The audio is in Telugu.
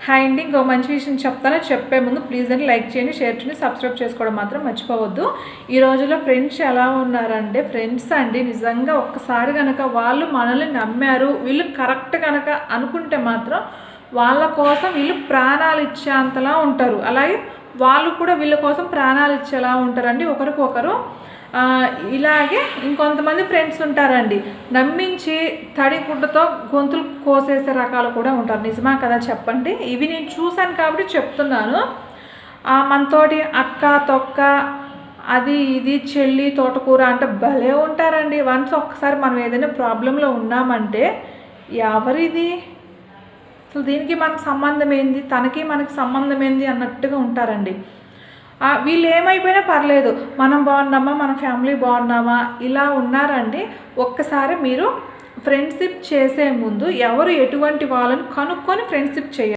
హాయ్ అండి, ఇంకో మంచి విషయం చెప్తాను. చెప్పే ముందు ప్లీజ్ అండి లైక్ చేయండి, షేర్ చేయండి, సబ్స్క్రైబ్ చేసుకోవడం మాత్రం మర్చిపోవద్దు. ఈ రోజుల్లో ఫ్రెండ్స్ ఎలా ఉన్నారంటే ఫ్రెండ్స్ అండి నిజంగా ఒక్కసారి కనుక వాళ్ళు మనల్ని నమ్మారు, వీళ్ళు కరెక్ట్ కనుక అనుకుంటే మాత్రం వాళ్ళ కోసం వీళ్ళు ప్రాణాలు ఇచ్చేంతలా ఉంటారు. అలాగే వాళ్ళు కూడా వీళ్ళ కోసం ప్రాణాలు ఇచ్చేలా ఉంటారండి ఒకరికొకరు. ఇలాగే ఇంకొంతమంది ఫ్రెండ్స్ ఉంటారండి, నమ్మించి తడిగుడ్డతో గొంతులు కోసేసే రకాలు కూడా ఉంటారు. నిజమా కదా చెప్పండి? ఇవి నేను చూశాను కాబట్టి చెప్తున్నాను. మనతోటి అక్క తొక్క అది ఇది చెల్లి తోటకూర అంటే భలే ఉంటారండి. వన్స్ ఒక్కసారి మనం ఏదైనా ప్రాబ్లంలో ఉన్నామంటే ఎవరిది అసలు, దీనికి మనకు సంబంధం ఏంది, తనకి మనకి సంబంధం ఏంది అన్నట్టుగా ఉంటారండి. వీళ్ళు ఏమైపోయినా పర్లేదు, మనం బాగున్నామా, మన ఫ్యామిలీ బాగున్నామా, ఇలా ఉన్నారండి. ఒక్కసారి మీరు ఫ్రెండ్షిప్ చేసే ముందు ఎవరు ఎటువంటి వాళ్ళని కనుక్కొని ఫ్రెండ్షిప్ చేయాలి.